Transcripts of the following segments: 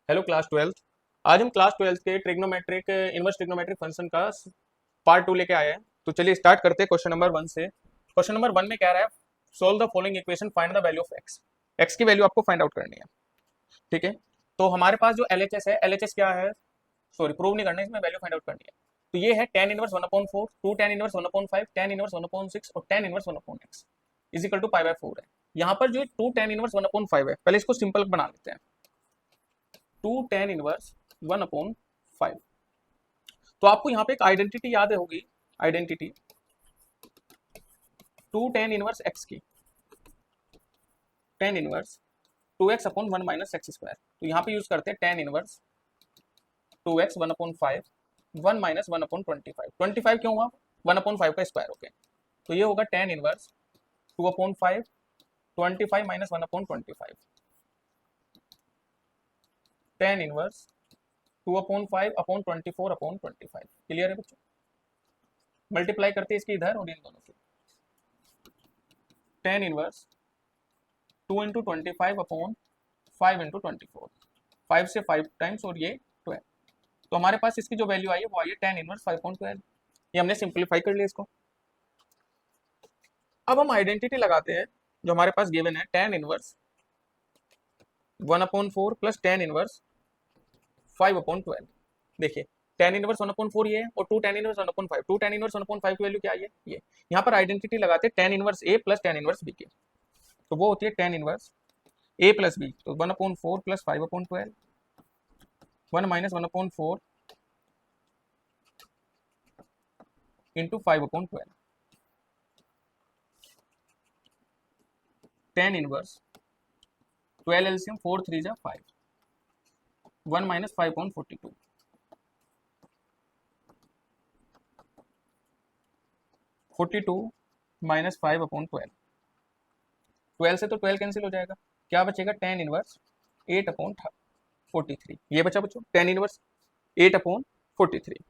Hello class twelfth. आज हम class twelfth के ट्रिग्नोमेट्रिक इनवर्स ट्रिग्नोमेट्रिक फंक्शन का पार्ट 2 लेके आए हैं। तो चलिए स्टार्ट करते हैं क्वेश्चन नंबर 1 से। क्वेश्चन नंबर 1 में कह रहा है solve the following equation, find the value of x. X की वैल्यू आपको फाइंड आउट करनी है। ठीक है, तो हमारे पास जो एलएचएस है, एलएचएस क्या है, सॉरी प्रूव नहीं करना है, इसमें वैल्यू फाइंड आउट करनी है। तो ये है tan inverse 1/4, 2 tan inverse 1/5, tan inverse 1/6 और tan inverse 1/x is equal to π/4 है। यहाँ पर जो 2 tan इनवर्स 1/5 है, पहले इसको सिंपल बना लेते हैं। 2 tan इनवर्स 1/5। तो आपको यहाँ पे एक आइडेंटिटी याद होगी, आइडेंटिटी 2 tan इनवर्स x की, tan inverse 2x/1 minus x square. तो यहाँ पे यूज करते हैं tan इनवर्स 2x 1/5 1 माइनस 1/25। 25 क्यों हुआ, 1/5 का स्क्वायर, ओके। तो ये होगा tan inverse 2/5 25 minus 1/25, tan inverse 2/5/24/25। Clear है बच्चों? मल्टीप्लाई करते हैं इसके इधर और इन दोनों से। tan इनवर्स 2 इंटू 25/5 इंटू 24, 5 से 5 टाइम्स और ये 12। तो हमारे पास इसकी जो वैल्यू आई है वो आई है tan इनवर्स 5.12। ये हमने सिंप्लीफाई कर लिया इसको। अब हम आइडेंटिटी लगाते हैं जो हमारे पास गिवन है, tan inverse 1/4 plus tan inverse 5/12। देखिए tan इनवर्स 1/4 ये है और 2 tan इनवर्स 1/5। 2 tan इनवर्स 1/5 की वैल्यू क्या है, ये। यहाँ पर आइडेंटिटी लगाते हैं tan inverse a plus tan inverse b की। तो वो होती है tan inverse a plus b, तो 1/4 plus 5/12, 1 minus 1/4 into 5/12, tan inverse 12 LCM 4 3 जा 5, 1 माइनस 5/42, 42 माइनस 5/12, 12 से तो 12 कैंसिल हो जाएगा, क्या बचेगा tan इनवर्स 8/43। ये बचा बच्चों tan इनवर्स 8/43।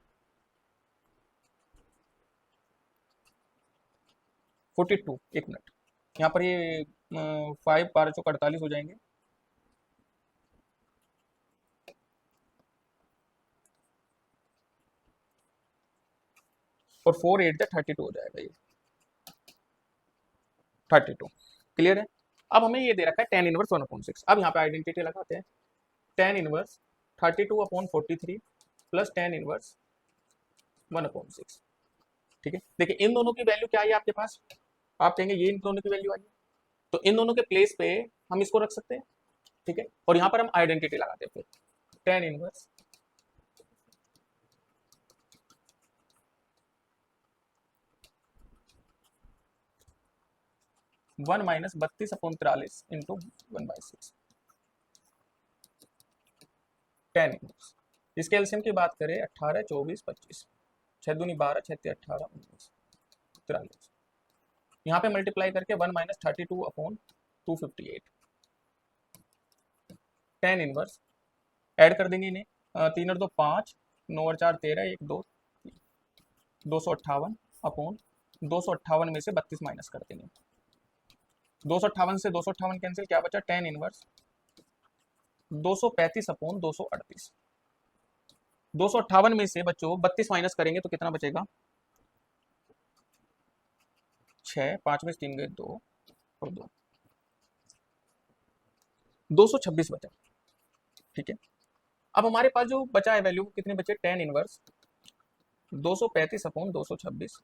42, एक मिनट, यहाँ पर ये 5 12 चौक 48 हो जाएंगे, और 4 8 32 हो जाएगा, ये 32। क्लियर है? अब हमें ये दे रखा है tan इनवर्स 1/6। अब यहाँ पे आइडेंटिटी लगाते हैं, tan inverse 32/43 plus tan inverse 1/6। ठीक है, देखिए इन दोनों की वैल्यू क्या आई है आपके पास, आप कहेंगे ये इन दोनों की वैल्यू आई है, तो इन दोनों के प्लेस पे हम इसको रख सकते हैं। ठीक है, और यहाँ पर हम आइडेंटिटी लगाते हैं फिर, tan inverse 1 minus 32/43 into 1/6, tan inverse. इसके एलसीएम की बात करें 18 24 25, 6 दूनी 12 6 18 19 43। यहाँ पे मल्टीप्लाई करके 1 माइनस 32/258, tan इनवर्स ऐड कर देंगे इन्हें, 3 और 2 5, 9 और 4 13, 1 2 258/258 में से 32 माइनस कर देंगे, 258 से 258 कैंसिल, क्या बचा tan इनवर्स 235/238। 258 में से बच्चों 32 माइनस करेंगे तो कितना बचेगा, 6 5 में 3 गए 2 और 2, 226 बचा। ठीक है, अब हमारे पास जो बचा है वैल्यू कितने बचे, tan inverse 235/226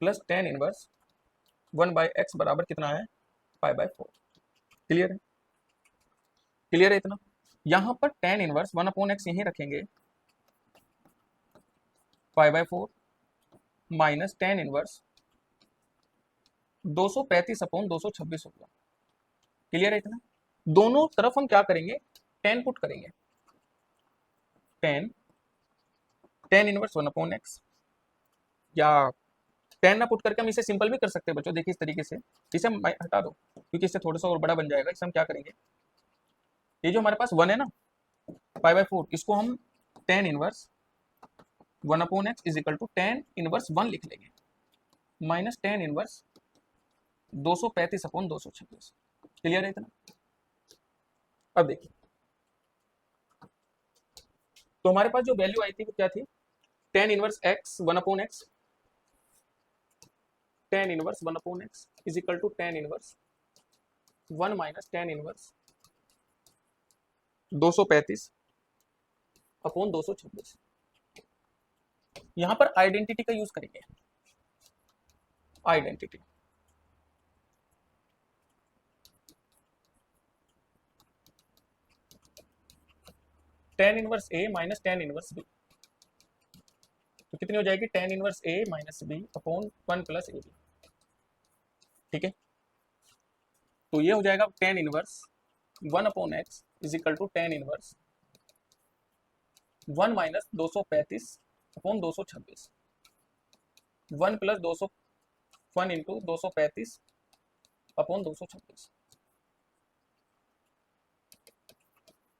plus tan inverse 1/x बराबर कितना है, π/4। क्लियर है? क्लियर है इतना? यहां पर tan इनवर्स 1/x यहीं रखेंगे, π/4 माइनस tan इनवर्स 235/226 होगा। क्लियर है इतना? दोनों तरफ हम क्या करेंगे, tan पुट करेंगे, tan इनवर्स 1/x, या tan ना पुट करके हम इसे सिंपल भी कर सकते हैं बच्चों। देखिए इस तरीके से, इसे हम हटा दो क्योंकि इससे थोड़ा सा और बड़ा बन जाएगा। इसे हम क्या करेंगे, ये जो हमारे पास 1 है ना, π/4, इसको हम tan inverse 1/x is equal to tan inverse 1 लिख लेंगे, माइनस tan इनवर्स 235/226। क्लियर है इतना? अब देखिए तो हमारे पास जो वैल्यू आई थी वो क्या थी, tan inverse x 1/x, tan inverse 1/x is equal to tan inverse 1 minus tan inverse 235 upon 226। यहां पर आइडेंटिटी का यूज करेंगे, identity. tan inverse a minus tan inverse b, तो कितनी हो जाएगी, tan inverse a minus b upon 1 plus ab। ठीक है, तो ये हो जाएगा tan inverse 1 upon x is equal to tan inverse 1 minus 235 upon 226, 1 plus 1 into 235 upon 226,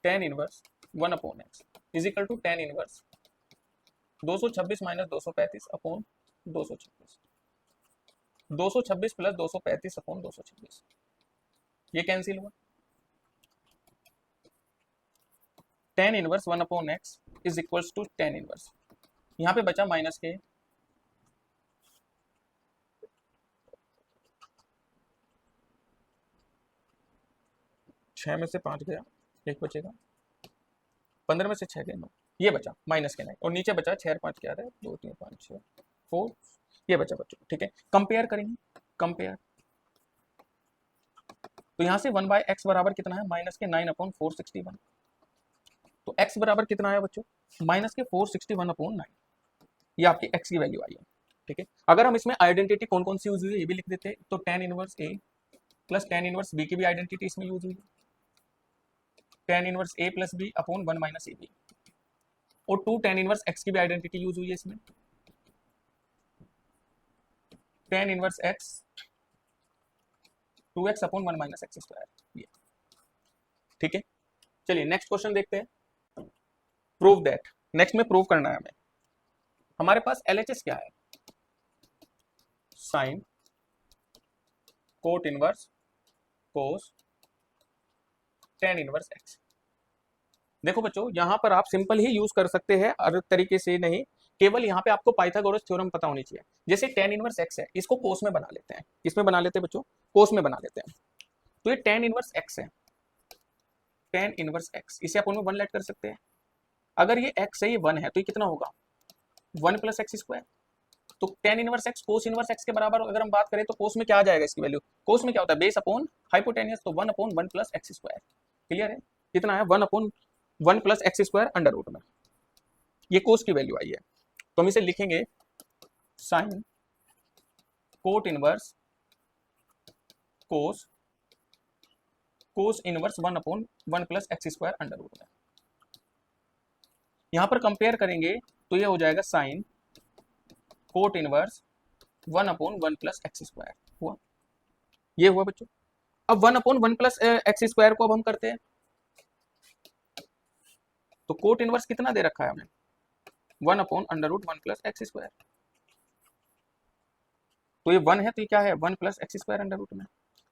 tan inverse 1 upon x is equal to tan inverse 226 minus 235 upon 226, 226 plus 235 upon 226, ये cancel हुआ। tan inverse 1 upon x is equals to tan inverse, यहाँ पे बचा minus के, छह में से 5 गया, एक बचेगा, 15 में से 6 गए 9, ये बचा माइनस के 9, और नीचे बचा 6 और 5 क्या है, 2 3 5 6 4, ये बचा बच्चों। ठीक है, कंपेयर करेंगे, कंपेयर, तो यहाँ से 1/x बराबर कितना है, माइनस के 9 अपॉन 461, तो x बराबर कितना आया बच्चों, माइनस के 461 अपॉन 9, ये आपकी x की वैल्यू आई है। ठीक है, अगर हम इसमें आइडेंटिटी कौन कौन सी यूज हुई है ये भी लिख देते हैं, तो tan inverse a plus tan inverse b की भी आइडेंटिटी इसमें यूज हुई है, tan inverse a plus b upon 1 minus ab, और 2 tan इनवर्स x की भी आइडेंटिटी यूज हुई है इसमें, tan inverse x 2x upon 1 minus x square. ठीक है, चलिए नेक्स्ट क्वेश्चन देखते हैं, प्रूव दैट, नेक्स्ट में प्रूव करना है हमें, हमारे पास LHS क्या है, sine cot inverse cos tan inverse x। देखो बच्चों, यहां पर आप सिंपल ही यूज कर सकते हैं, हर तरीके से नहीं, केवल यहाँ पे आपको पाइथागोरस थ्योरम पता होनी चाहिए। जैसे tan इनवर्स x है, इसको कोस में बना लेते हैं, किसमें बना लेते हैं बच्चों, कोस में बना लेते हैं, तो ये tan इनवर्स x है, tan इनवर्स x, इसे अपन में 1 लेट कर सकते हैं, अगर ये x है, ये 1 है, तो ये कितना होगा 1 प्लस एक्स स्क्वायर, तो tan इनवर्स x कोस इनवर्स x के बराबर अगर हम बात करें तो कोस में क्या आ जाएगा, इसकी वैल्यू, कोस में क्या होता है, बेस अपॉन हाइपोटेनियस, तो 1 upon 1 plus x square. Clear है, कितना है 1 upon 1 plus x square under root में, ये कोस की वैल्यू आई है, तो हम इसे लिखेंगे sine cot inverse cos cos inverse 1 upon 1 plus x square under root में। यहां पर कंपेयर करेंगे तो ये हो जाएगा sine cot inverse 1 upon 1 plus x square हुआ, ये हुआ बच्चों। अब 1 अपॉन 1 प्लस एक्स स्क्वायर को अब हम करते हैं, तो कोट इनवर्स कितना दे रखा है हमें, 1 upon under root 1 plus x square, तो ये 1 है, तो ये क्या है 1 plus x square under root में,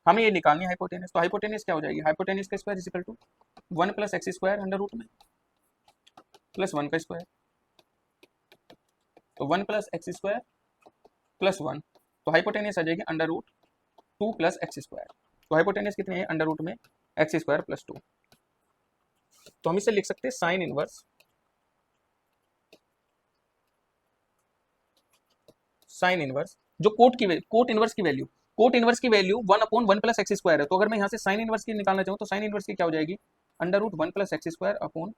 हमें ये निकालनी है हाइपोटेनस, तो हाइपोटेनस क्या हो जाएगी, हाइपोटेनस का square is equal to 1 plus x square under root में प्लस 1 का स्क्वायर, तो 1 प्लस एक्स स्क्वायर प्लस 1, तो हाइपोटेनस आ जाएगी under root 2 plus x square, तो हाइपोटेनस कितनी है अंडर रूट में एक्स स्क्वायर प्लस 2, तो हम इसे लिख सकते हैं साइन इनवर्स जो कोट इनवर्स की value 1 upon 1 plus x square है, तो अगर मैं यहाँ से साइन इनवर्स की निकालना चाहूँ तो साइन इनवर्स की क्या हो जाएगी under root 1 plus x square upon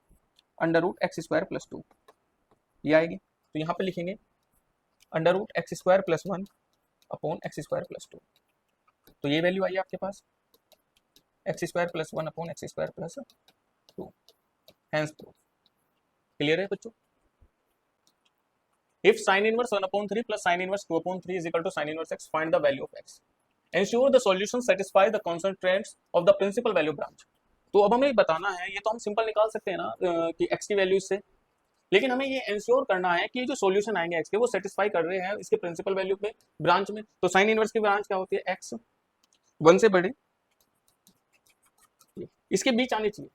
under root x square plus 2, ये आएगी, तो यहाँ पे लिखेंगे under root x square plus 1 upon x square plus 2, तो ये वैल्यू आई आपके पास x square plus 1 upon x square plus 2, hence proof. Clear है बच्चों, if sin inverse 1 upon 3 plus sin inverse 2 upon 3 is equal to sin inverse x, find the value of x, ensure the solution satisfy the constraints of the principal value branch। तो अब हमें बताना है, ये तो हम सिंपल निकाल सकते हैं ना कि x की वैल्यू इससे, लेकिन हमें ये इंश्योर करना है कि जो सॉल्यूशन आएंगे x के वो सेटिस्फाई कर रहे हैं इसके प्रिंसिपल वैल्यू पे ब्रांच में, तो साइन इनवर्स की ब्रांच क्या होती है x 1 से बड़ी, इसके बीच आनी चाहिए,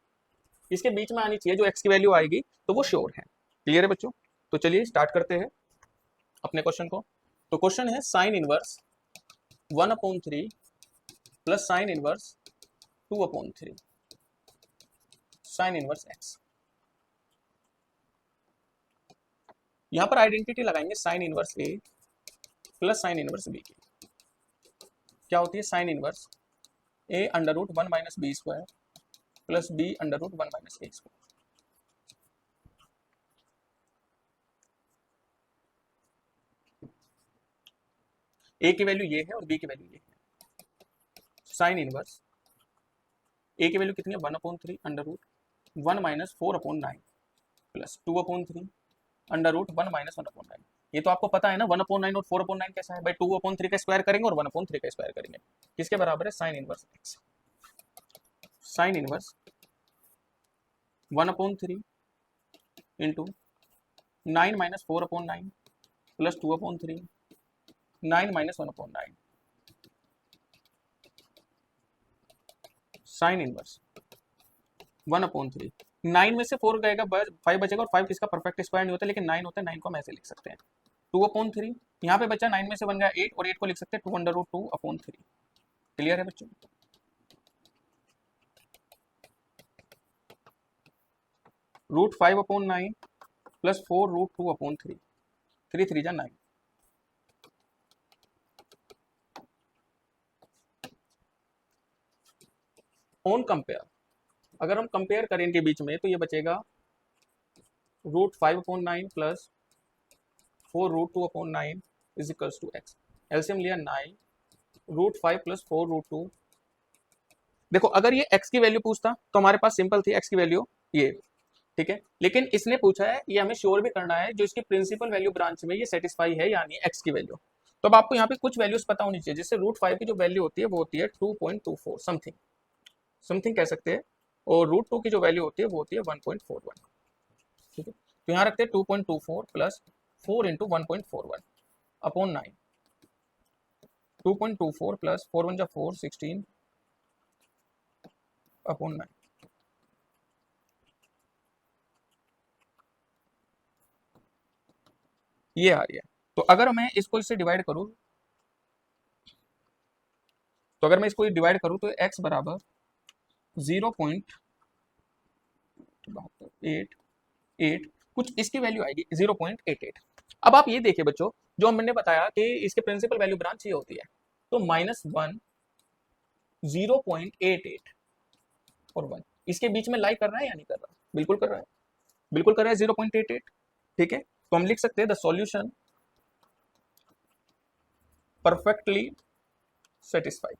इसके बीच में आनी चाहिए, जो x की वैल्यू आएगी तो वो श्योर है। क्लियर है बच्चों? तो चलिए स्टार्ट करते हैं अपने क्वेश्चन को। तो क्वेश्चन है sine inverse 1/3 plus sine inverse 2/3 sine inverse x. यहां पर आइडेंटिटी लगाएंगे sine inverse A plus sine inverse B की। क्या होती है sine inverse A under root 1 minus B square plus B under root 1 minus A square. A की value ये है और बी की वैल्यू ये है। साइन इनवर्स ए की वैल्यू कितनी है 1/3 under root 1 minus 4/9 plus 2/3 under root 1 minus 1/9। ये तो आपको पता है ना 1/9 और 4/9 कैसा है भाई, 2/3 का स्क्वायर करेंगे और 1/3 का स्क्वायर करेंगे। किसके बराबर है sine inverse x. Sign inverse 1/3 into 9 minus 4/9 plus 2/3 9 minus 1/9 sign inverse 1/3। 9 में से 4 गएगा 5 बचेगा और 5 किसका परफेक्ट स्क्वायर नहीं होता लेकिन 9 होता है, 9 को हम ऐसे लिख सकते हैं 2/3। यहाँ पे बच्चा 9 में से बन गया 8 और 8 को लिख सकते हैं 2 अंडर रूट 2/3। क्लियर है बच्चों? रूट 5/9 प्लस 4 रूट 2/3 3 3 जा 9। ऑन कंपेयर अगर हम कंपेयर करें इनके बीच में तो ये बचेगा root 5/9 plus 4 root 2/9 is equals to X. LCM लिया 9 रूट 5 प्लस 4 रूट 2। देखो अगर ये x की वैल्यू पूछता तो हमारे पास सिंपल थी x की वैल्यू ये, ठीक है, लेकिन इसने पूछा है ये हमें श्योर भी करना है जो इसकी प्रिंसिपल वैल्यू ब्रांच में ये सेटिस्फाई है या नहीं x की वैल्यू। तो अब आपको यहाँ पे कुछ वैल्यूज पता होनी चाहिए, जिससे रूट 5 की जो वैल्यू होती है वो होती है 2.24 समथिंग समथिंग कह सकते हैं, और रूट 2 की जो वैल्यू होती है वो होती है 1.41। ठीक है, तो यहाँ रखते हैं 2.24 plus 4 into 1.41 upon 9। 2.24 plus 4 1 4 16 upon 9। ये आ रही है। तो अगर मैं इसको इससे डिवाइड करूं तो अगर मैं इसको डिवाइड करूं तो x बराबर 0.88 कुछ इसकी वैल्यू आएगी 0.88। अब आप ये देखिए बच्चों, जो मैंने बताया कि इसके प्रिंसिपल वैल्यू ब्रांच ये होती है, तो -1 0.88 और 1 इसके बीच में लाई कर रहा है या नहीं कर रहा? बिल्कुल कर रहा है, बिल्कुल कर रहा है 0.88। ठीक है, तो हम लिख सकते हैं the solution perfectly satisfy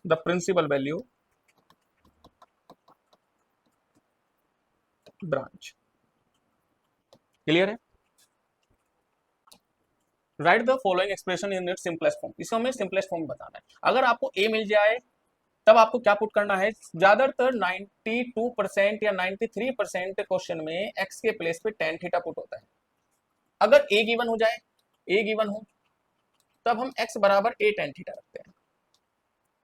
the principal value branch. Clear है? Write the following expression in its simplest form. इसे हमें सिंपलेस्ट फॉर्म बताना है। अगर आपको ए मिल जाए तब आपको क्या पुट करना है, ज्यादातर 92% या 93% क्वेश्चन में एक्स के प्लेस पे tan थीटा पुट होता है। अगर ए गिवन हो जाए, ए गिवन हो तब हम एक्स बराबर a tan थीटा रखते हैं।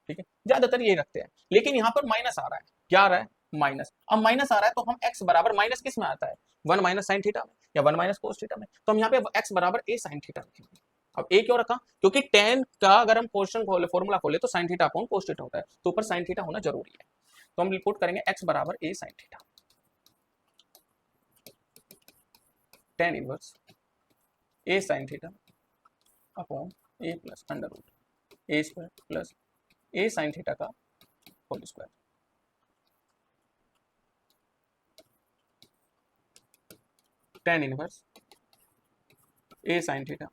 ठीक है, ज्यादातर ये रखते हैं, लेकिन यहाँ पर माइनस आ रहा है। क्या आ रहा है? माइनस। अब माइनस आ रहा है तो हम एक्स बराबर माइनस किस में आता है? 1 माइनस साइन थीटा में या 1 माइनस कोस थीटा में, तो हम यहाँ पे एक्स बराबर ए साइन थीटा रखेंगे। अब ए क्यों रखा? क्योंकि tan का अगर हम क्वेश्चन खोले फॉर्मूला खोले तो sign theta upon cos theta होता है, तो ऊपर साइन थीटा होना जरूरी है। तो हम रिपोर्ट करेंगे एक्स बराबर A sine theta tan inverse A sine theta upon A plus under root A square plus A sine theta का whole square. tan inverse A sine theta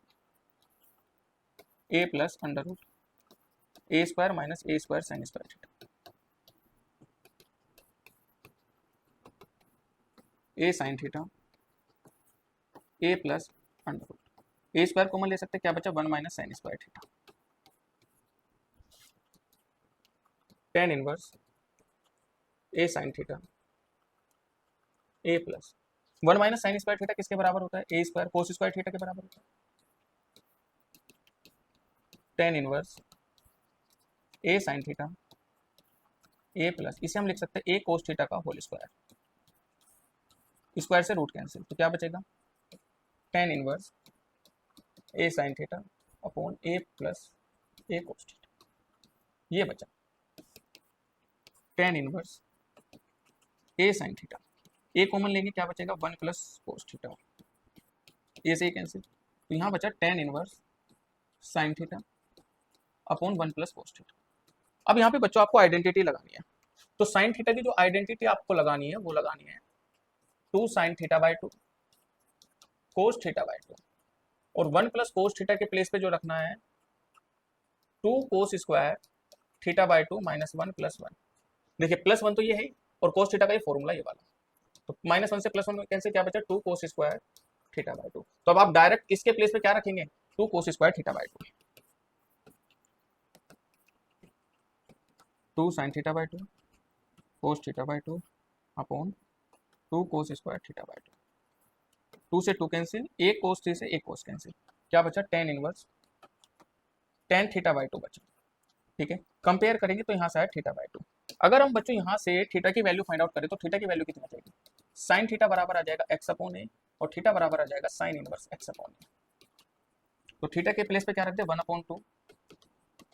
A plus under root A square minus A square sine square theta A sine theta A plus under root A square common ले सकते हैं, क्या बचा 1 minus sine square theta. tan inverse A sine theta A plus 1 minus sine square theta किसके बराबर होता है? ए square कोस square theta के बराबर होता है। tan inverse A sine theta A plus, इसे हम लिख सकते हैं ए कोस थीटा का होल स्क्वायर। स्क्वायर से रूट कैंसिल, तो क्या बचेगा, tan inverse A sine theta upon A plus A cos theta, ये बचा tan inverse A sine theta, A common लेंगे क्या बचेगा, वन प्लस कोस थीटा, ए से कैंसिल, तो यहाँ बचा tan inverse sine theta upon one plus cos theta. अब यहाँ पे बच्चों आपको आइडेंटिटी लगानी है, तो साइन थीटा की जो आइडेंटिटी आपको लगानी है वो लगानी है two sine theta by two cos theta by two, और वन प्लस कोस थीटा के प्लेस पे जो रखना है two cos square theta by two minus one plus one. देखिए प्लस वन तो ये है और कोस थीटा का ये फॉर्मूला ये वाला, तो माइनस वन से प्लस वन कैसे क्या बचा, two cos square theta by two. तो अब आप डायरेक्ट इसके प्लेस पे क्या रखेंगे, two cos square theta by two, two sine theta by two cos theta by two upon two cos square theta by two, two से two cancel, एक cos three से एक कोस कैंसिल, क्या बचा tan inverse tan theta by two बचा। ठीक है, compare करेंगे तो यहाँ से आया थीटा बाई टू। अगर हम बच्चों यहाँ से थीटा की वैल्यू फाइंड आउट करें तो थीटा की वैल्यू कितनी आ जाएगी, साइन थीटा बराबर आ जाएगा एक्स अपॉन ए और थीटा बराबर आ जाएगा sine inverse x upon A. तो थीटा के प्लेस पे क्या रखते हैं, one upon two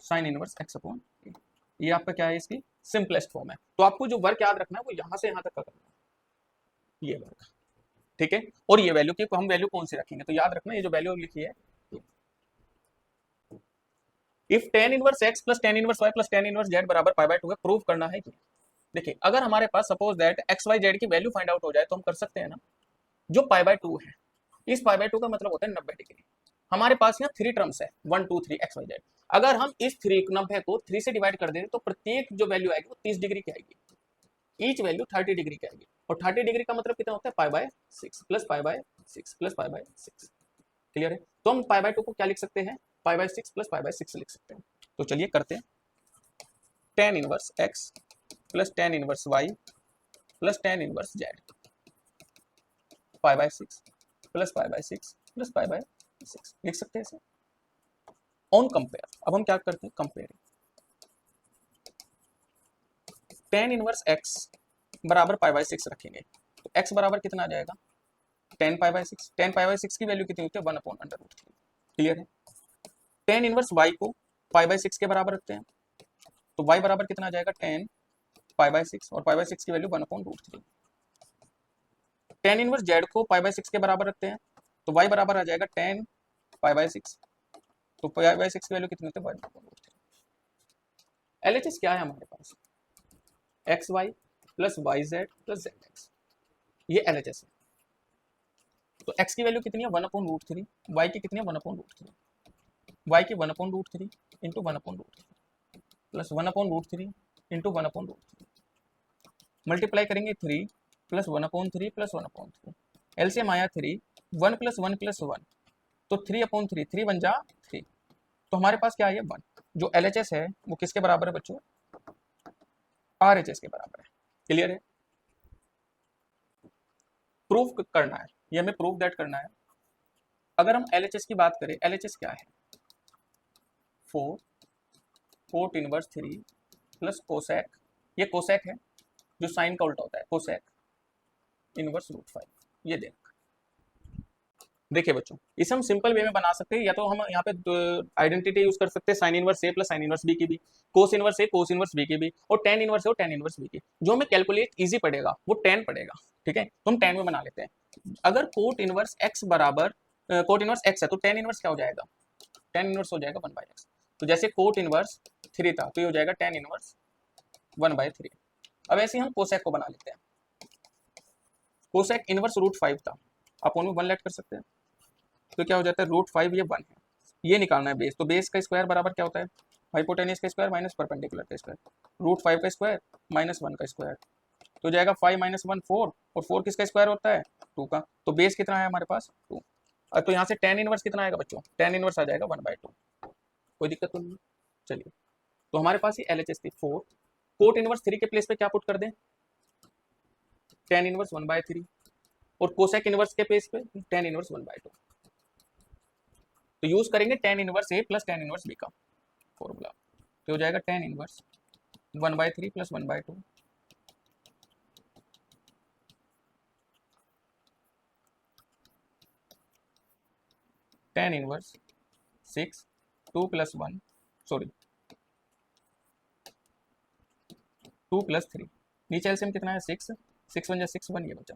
sine inverse x upon A, ये आपका क्या है, इसकी सिंपलेस्ट फॉर्म है। तो आपको जो वर्क याद रखना है वो यहाँ से यहाँ तक का करना है, ये वर्क। ठीक है, और ये वैल्यू की हम वैल्यू कौन सी रखेंगे, तो याद रखना ये जो वैल्यू लिखी है, if tan inverse x plus tan inverse Y plus tan inverse z बराबर पाई बाय टू है, प्रूव करना है कि देखिए अगर हमारे पास suppose that x y z की वैल्यू फाइंड आउट हो जाए तो हम कर सकते हैं ना, जो पाई बाय टू है, इस पाई बाय टू का मतलब होता है 90 डिग्री। हमारे पास यहाँ थ्री टर्म्स है 1 2 3 एक्स वाई जेड, अगर हम इस 90 को 3 से डिवाइड कर दें तो प्रत्येक जो वैल्यू आएगी वो 30 डिग्री की आएगी, ईच वैल्यू 30 डिग्री की आएगी, और 30 डिग्री का मतलब कितना होता है, पाई by 6 plus pi by 6 plus pi by 6। Clear है, तो हम पाई बाय 2 को क्या लिख सकते हैं, pi by 6 plus pi by 6 लिख सकते हैं। तो चलिए करते हैं, tan inverse x plus tan inverse Y plus tan inverse Z pi by 6 plus pi by 6 plus pi by 6 लिख सकते हैं इसे ऑन कंपेयर। अब हम क्या करते हैं, कंपेयरिंग, टेन इनवर्स एक्स बराबर पाई बाय 6 रखेंगे तो एक्स बराबर कितना आ जाएगा, tan pi by 6, tan pi by 6 की वैल्यू कितनी होती है, one upon under root three. Clear है, टेन इनवर्स वाई को पाई बाय 6 के बराबर रखते हैं तो वाई बराबर कितना आ जाएगा, टेन पाई बाय 6, और पाई बाय 6 की value one upon root three. Tan inverse z को पाई बाय 6 के बराबर रखते हैं तो वाई बराबर आ जाएगा टेन पाई बाय 6, तो पाई बाय 6 की वैल्यू कितनी होती है, one upon root three. LHS क्या है हमारे पास, x y plus y z plus z x, ये एलएचएस है। तो एक्स की वैल्यू कितनी है, one upon root three, y की कितनी है, one upon root three, y की one upon root three into one upon root three plus one upon root three into one upon root three, multiply करेंगे three plus one upon three plus one upon three, LCM आया three, one plus one, तो three upon three, three one जा three, तो हमारे पास क्या है, one. जो LHS है वो किसके बराबर है बच्चों, आरएचएस के बराबर है। क्लियर है, प्रूफ करना है, ये हमें प्रूफ दैट करना है। अगर हम एलएचएस की बात करें, एलएचएस क्या है, four cot inverse three plus cosec, ये कोसेक है जो साइन का उल्टा होता है, कोसेक इनवर्स रूट फाइव, ये देख। देखिए बच्चों इसे हम सिंपल वे में बना सकते हैं, या तो हम यहाँ पे आइडेंटिटी यूज कर सकते हैं sine inverse A plus sine inverse B की भी, कोस इनवर्स ए कोस इनवर्स बी की भी, और टेन इनवर्स ए और टेन इनवर्स बी की। जो हमें कैलकुलेट इजी पड़ेगा वो टेन पड़ेगा, ठीक है, तो हम टेन में बना लेते हैं। अगर कोट इनवर्स एक्स बराबर कोट इनवर्स एक्स है तो टेन इनवर्स क्या हो जाएगा, टेन इनवर्स हो जाएगा वन बाई एक्स। तो जैसे कोट इनवर्स थ्री था तो ये हो जाएगा tan inverse one by three. अब ऐसे हम कोसेक को बना लेते हैं, कोसेक इनवर्स रूट फाइव था, अपन में वन लेट कर सकते हैं, तो क्या हो जाता है रूट फाइव, ये वन है, ये निकालना है बेस, तो बेस का स्क्वायर बराबर क्या होता है, हाइपोटेनियस का स्क्वायर माइनस परपेंडिकुलर का स्क्वायर, रूट फाइव का स्क्वायर माइनस वन का स्क्वायर, तो जाएगा फाइव माइनस वन फोर, और फोर किसका स्क्वायर होता है, टू का, तो बेस कितना है हमारे पास, टू। तो यहाँ से टेन इनवर्स कितना आएगा बच्चों, टेन इनवर्स आ जाएगा वन बाई टू, कोई दिक्कत तो नहीं। चलिए तो हमारे पास ये एलएचएस थी फोर, कोट इनवर्स थ्री के प्लेस पे क्या पुट कर दें, tan inverse one by three, और कोसेक इनवर्स के प्लेस पे tan inverse one by two, तो यूज करेंगे tan inverse A plus tan inverse B का फॉर्मूला, तो हो जाएगा tan inverse one by three plus one by two tan inverse 6 2 plus 1 sorry 2 plus 3, नीचे LCM कितना है 6, 6 1 6 1 ये बचा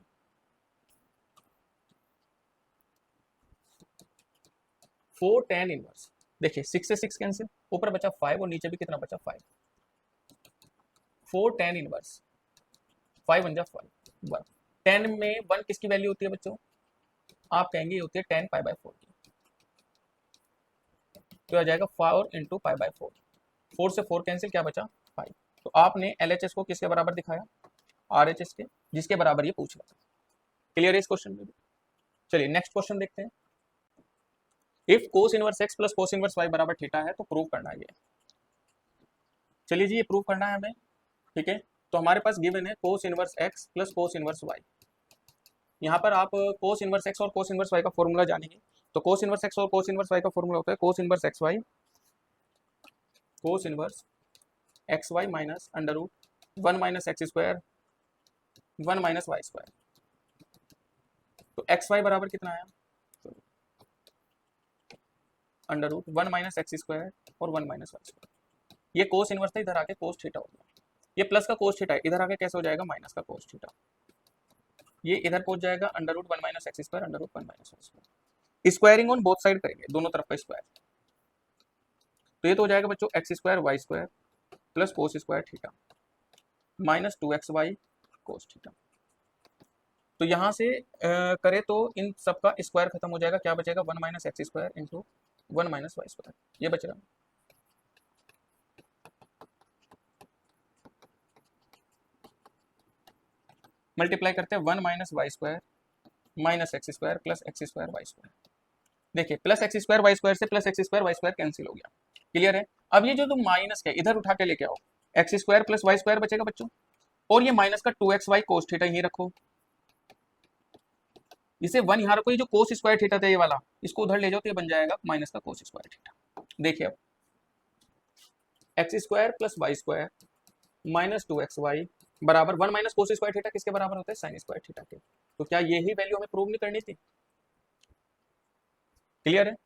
4 tan इनवर्स, देखिए 6 से 6 कैंसिल, ऊपर बचा 5 और नीचे भी कितना बचा 5, 4 tan इनवर्स 5 1 5 1, 10 में 1 किसकी वैल्यू होती है बच्चों, आप कहेंगे ये होती है tan पाई बाय 4 की, तो आ जाएगा 4 इंटू पाई बाय 4, 4 से 4 कैंसिल, क्या बचा 5, तो आपने LHS को किसके बराबर दिखाया, RHS के, जिसके बराबर ये पूछ रहा था। क्लियर है इस क्वेश्चन में भी। चलिए नेक्स्ट क्वेश्चन देखते हैं। If cos inverse x plus cos inverse y बराबर थीटा है तो प्रूव करना है ये। चलिए जी ये प्रूव करना है हमें, ठीक है। तो हमारे पास गिवन है cos inverse x plus cos inverse y। यहाँ पर आप कोस इनवर्स x और कोस इनवर्स y का फॉर्मूला जानेंगे। तो कोस इनवर्स x और कोस इनवर्स y का फॉर्मूला होता है cos inverse xy, cos inverse xy minus under root 1 minus x square 1 minus y square. तो xy बराबर कितना आया, under root 1 minus x square और 1 माइनस वाई स्क्वायर। ये कोस इनवर्स था, इधर आके कोस थीटा हो गया, ये प्लस का कोस थीटा है, इधर आके कैसे हो जाएगा माइनस का कोस थीटा, ये इधर पहुंच जाएगा under root 1 minus x square under root 1 minus y square. Squaring on both side करेंगे, दोनों तरफ का स्क्वायर, तो ये तो हो जाएगा बच्चों x square y square plus cos square theta minus 2xy cos theta. तो यहाँ से करें तो इन सबका स्क्वायर खत्म हो जाएगा, क्या बचेगा 1 minus x square into 1 minus y square, ये बचेगा। मल्टीप्लाई करते हैं 1 minus y square minus x square plus x square y square. देखिए plus x square y square से plus x square y square cancel हो गया, क्लियर है। अब ये जो तुम माइनस है इधर उठा के लेके आओ, x square plus y square बचेगा बच्चों, और ये माइनस का 2xy कोस थीटा यहीं रखो, इसे 1 यहाँ रखो, ये जो कोस स्क्वायर थीटा था ये वाला, इसको उधर ले जाओ तो ये बन जाएगा माइनस का कोस स्क्वायर थीटा। देखिए अब x square plus y square minus 2xy बराबर 1 माइनस कोस स्क्वायर थीटा किसके बराबर होता है साइन स्क्वायर थीटा के। तो क्या यही वैल्यू हमें प्रूव नहीं करनी थी, क्लियर है।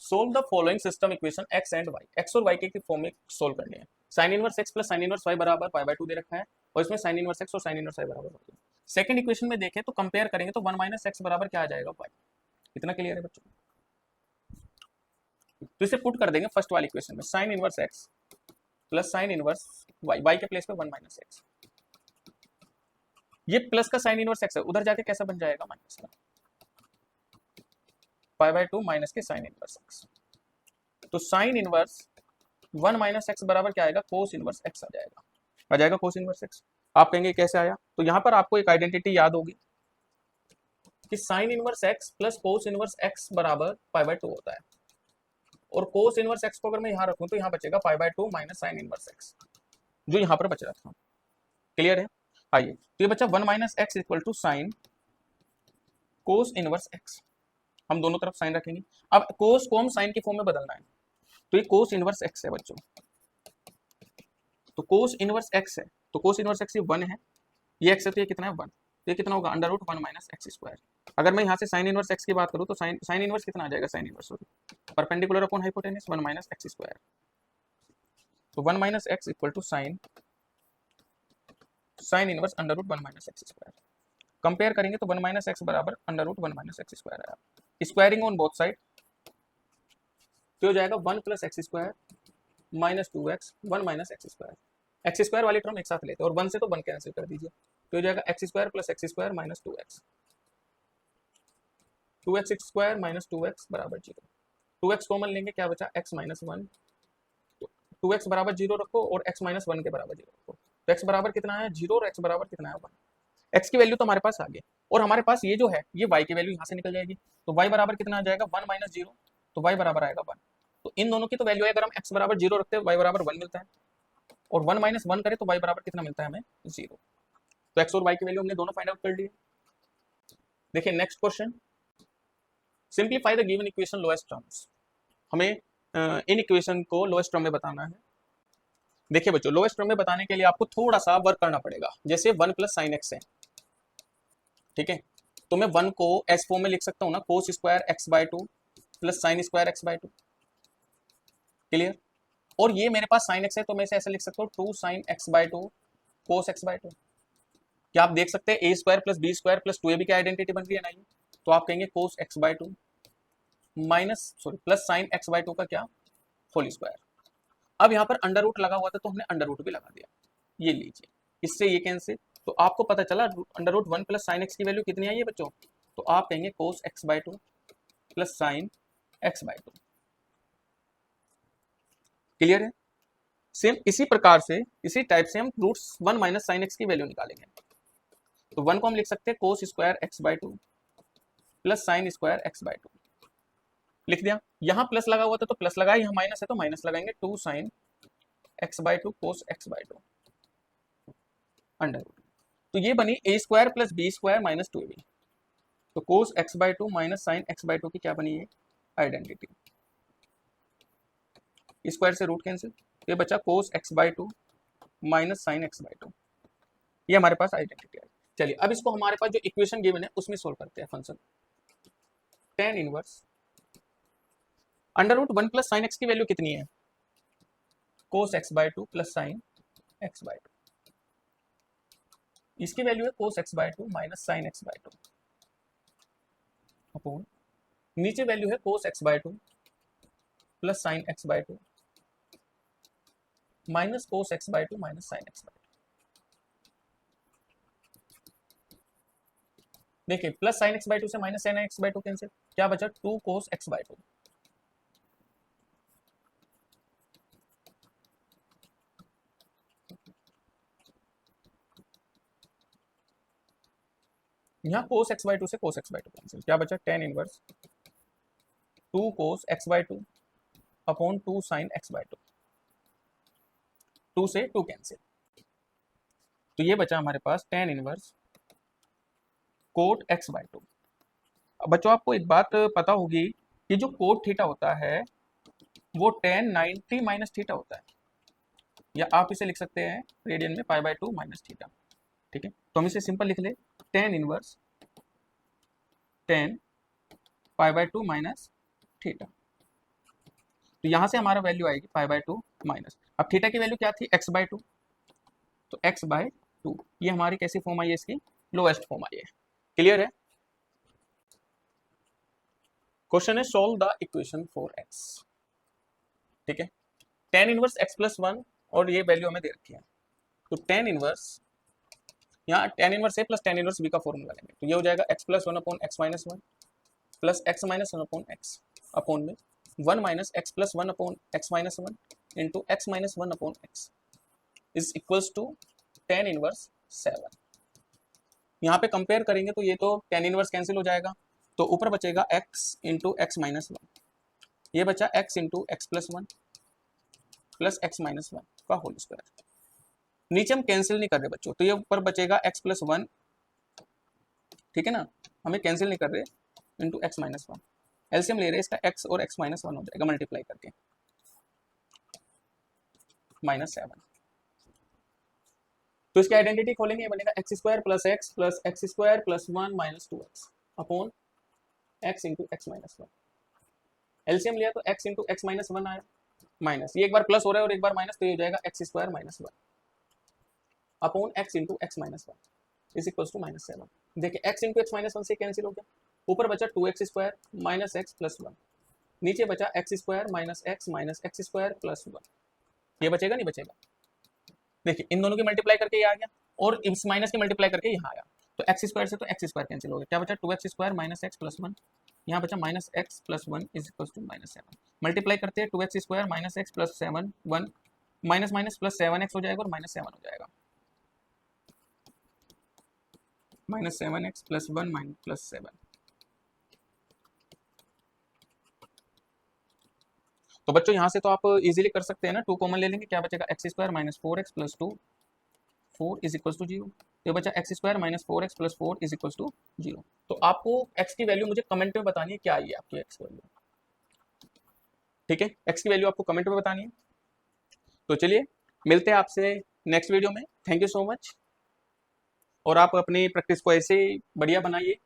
Solve the following system equation x and y, x और y के फॉर्म में सोल्व करनी है। Sine inverse x plus sine inverse y बराबर पाई बाय 2 दे रखा है, और इसमें साइन इनवर्स x और साइन इनवर्स y बराबर होती है। सेकंड इक्वेशन में देखें तो कंपेयर करेंगे तो 1 माइनस एक्स बराबर क्या आ जाएगा y, इतना क्लियर है बच्चों। तो इसे पुट कर देंगे फर्स्ट वाली इक्वेशन में, sine inverse x plus sine inverse y, y के प्लेस पे 1 माइनस एक्स, ये प्लस का साइन इनवर्स x है, उधर जाके कैसा बन जाएगा माइनस का पाई बाय 2 माइनस के साइन इनवर्स x। तो साइन इनवर्स 1 माइनस एक्स बराबर क्या आएगा कोस इनवर्स x आ जाएगा कोस इनवर्स x। आप कहेंगे कैसे आया, तो यहाँ पर आपको एक आइडेंटिटी याद होगी कि sine inverse x plus cos inverse x बराबर पाई बाय 2 होता है, और कोस इनवर्स x को अगर मैं यहाँ रखूँ तो यहाँ बचेगा pi by 2 minus sine inverse x, जो यहाँ पर बच रहा था, क्लियर है। आइए तो ये बच्चा 1 minus x equal to sine cos inverse x, हम दोनों तरफ साइन रखेंगे। अब कोस को हम साइन की फॉर्म में बदलना है, तो ये कोस इनवर्स x है बच्चों, तो कोस इनवर्स x है, तो कोस इनवर्स x ये 1 है, ये x है तो ये कितना है 1, तो ये कितना होगा under root 1 minus x square. अगर मैं यहाँ से साइन इनवर्स x की बात करूँ तो साइन इनवर्स कितना आ जाएगा, sine inverse perpendicular upon hypotenuse 1 minus x square, तो 1 minus x equal to sine inverse under root 1 minus x square. Compare करेंगे तो 1 माइनस एक्स बराबर under root 1 minus x square आया, स्क्वायरिंग ऑन बोथ साइड तो हो जाएगा 1 plus x square minus 2x 1 minus x square, x square वाली term एक साथ लेते हैं और 1 से तो 1 कैंसिल कर दीजिए, तो हो जाएगा x square plus x square minus 2x square minus 2x बराबर 0, 2x कॉमन लेंगे क्या बचा x माइनस 1, 2x बराबर 0 रखो और x माइनस 1 के बराबर 0 रखो, तो x बराबर कितना है 0 और x बराबर कितना है 1, x की वैल्यू तो हमारे पास आ गई, और हमारे पास ये जो है ये y की वैल्यू यहाँ से निकल जाएगी, तो y बराबर कितना आ जाएगा 1 माइनस 0, तो y बराबर आएगा 1, तो इन दोनों की तो वैल्यू है, अगर हम x बराबर 0 रखते हैं y बराबर 1 मिलता है, और 1 माइनस 1 करें तो y बराबर कितना मिलता है हमें 0, तो x और y की वैल्यू हमने दोनों फाइंड आउट कर ली। देखिए next question, simplify the given equation lowest terms, हमें इन इक्वेशन को लोएस्ट टर्म में बताना है। देखिए बच्चों लोएस्ट टर्म में बताने के लिए आपको थोड़ा सा वर्क करना पड़ेगा, जैसे 1 प्लस साइन एक्स है, ठीक है, तो मैं 1 को एस फॉर्म में लिख सकता हूँ ना, कोस square x by two plus sine square x by two. Clear? और ये मेरे पास साइन एक्स है तो मैं इसे ऐसे लिख सकता हूँ 2 sine x by two cos x by two. क्या आप देख सकते हैं a square plus b square plus 2ab की आइडेंटिटी बन रही है ना ये? तो आप कहेंगे cos x by two plus sine x by to का क्या, होल स्क्वायर। अब यहाँ पर अंडर रूट लगा हुआ था तो हमने अंडर रूट भी लगा दिया, ये लीजिए, इससे ये कैंसिल। तो आपको पता चला under root 1 plus sine x की वैल्यू कितनी आई है बच्चों? तो आप कहेंगे cos x by two plus sine x by two. Clear है? सेम इसी प्रकार से, इसी टाइप से हम रूट 1 माइनस साइन एक्स की वैल्यू निकालेंगे। तो 1 को हम लिख सकते हैं cos square x by two plus sine square x by two, लिख दिया। यहाँ प्लस लगा हुआ था तो प्लस लगाया, यहाँ माइनस है तो माइनस लगाएंगे, 2 sine x by two cos x by two under root. तो ये बनी a square plus b square minus 2ab। तो cos x by two minus sine x by two की क्या बनी है, आइडेंटिटी। स्क्वायर से रूट कैंसिल, ये बचा cos x by two minus sine x by two, ये हमारे पास आइडेंटिटी है। चलिए अब इसको हमारे पास जो इक्वेशन गिवन है उसमें सोल्व करते हैं। Function tan inverse under root 1 plus sine x की वैल्यू कितनी है, cos x by two plus sine x by two. इसकी वैल्यू है cos x by two minus sine x by two upon, नीचे वैल्यू है cos x by two plus sine x by two minus cos x by two minus sine x by two. देखिए plus sine x by two से minus sine x by two cancel, क्या बचा 2 cos x by to. यहाँ कोस x by two से cos x by two cancel, क्या बचा tan inverse 2 cos x by two upon 2 sine x by two, 2 से 2 cancel. तो ये बचा हमारे पास tan inverse cot x by two. अब बच्चों आपको एक बात पता होगी कि जो कोट थीटा होता है वो tan 90 माइनस थीटा होता है, या आप इसे लिख सकते हैं रेडियन में पाई बाय टू माइनस थीटा। ठीक है, तो हम इसे सिंपल लिख ले tan inverse tan pi by two minus theta. तो यहां से हमारा वैल्यू आएगी पाई बाय टू माइनस, अब थीटा की वैल्यू क्या थी एक्स बाय टू, तो एक्स बाय टू, ये हमारी कैसी फॉर्म आई है, इसकी लोएस्ट फॉर्म आई है। क्लियर है? क्वेश्चन है solve the equation for x. ठीक है, tan इनवर्स x प्लस 1 और ये वैल्यू हमें दे रखी है, तो tan इनवर्स यहाँ tan inverse a plus tan inverse b का फॉर्मूला लेंगे, तो ये हो जाएगा x plus 1 upon x minus 1 plus x minus 1 upon x upon में 1 minus x plus 1 upon x minus 1 into x minus 1 upon x is equals to tan inverse 7। यहाँ पे compare करेंगे तो ये तो tan इनवर्स कैंसिल हो जाएगा, तो ऊपर बचेगा x इंटू एक्स माइनस 1, ये बचा x into x plus 1 plus x minus 1 का होल स्क्वायर। नीचे हम कैंसिल नहीं कर रहे बच्चों, तो ये ऊपर बचेगा x प्लस 1, ठीक है ना, हमें कैंसिल नहीं कर रहे, इंटू एक्स माइनस 1, एलसीएम ले रहे हैं इसका x और x माइनस 1 हो जाएगा मल्टीप्लाई करके माइनस 7। तो इसकी आइडेंटिटी खोलेंगे, ये बनेगा x square plus x square plus 1 minus 2x upon x into x minus 1। LCM लिया तो x इंटू एक्स माइनस 1 आया, माइनस ये एक बार प्लस हो रहा है और एक बार माइनस, तो ये हो जाएगा x square minus 1 upon x into x minus 1 is equal to minus 7। देखिए x इंटू एक्स माइनस 1 से कैंसिल हो गया, ऊपर बचा 2x square minus x plus 1, नीचे बचा x square minus x square plus 1, ये बचेगा नहीं बचेगा। देखिए इन दोनों की मल्टीप्लाई करके ये आ गया और इस माइनस की मल्टीप्लाई करके यहाँ आया, तो एक्स स्क्वायर से तो एक्स स्क्वायर कैंसिल हो गया, क्या बचा 2x square minus x plus 1, यहाँ बचा minus x plus 1 is equal to minus 7। Multiply करते हैं 2x square minus x plus 7 1 minus minus plus 7x हो जाएगा और माइनस 7 हो जाएगा, minus 7x plus 1 minus plus 7। तो बच्चों यहाँ से तो आप इजीली कर सकते हैं ना, 2 कॉमन ले लेंगे, क्या बचेगा x square minus 4x plus 2 4 is equal to 0, तो बचा x square minus 4x plus 4 is equal to 0। तो आपको x की वैल्यू मुझे कमेंट में बतानी है, क्या आई है आपकी x वैल्यू। ठीक है, x की वैल्यू आपको कमेंट में बतानी है। तो चलिए मिलते हैं आपसे नेक्स्ट वीडियो में, थैंक यू सो मच। और आप अपनी प्रैक्टिस को ऐसे बढ़िया बनाइए।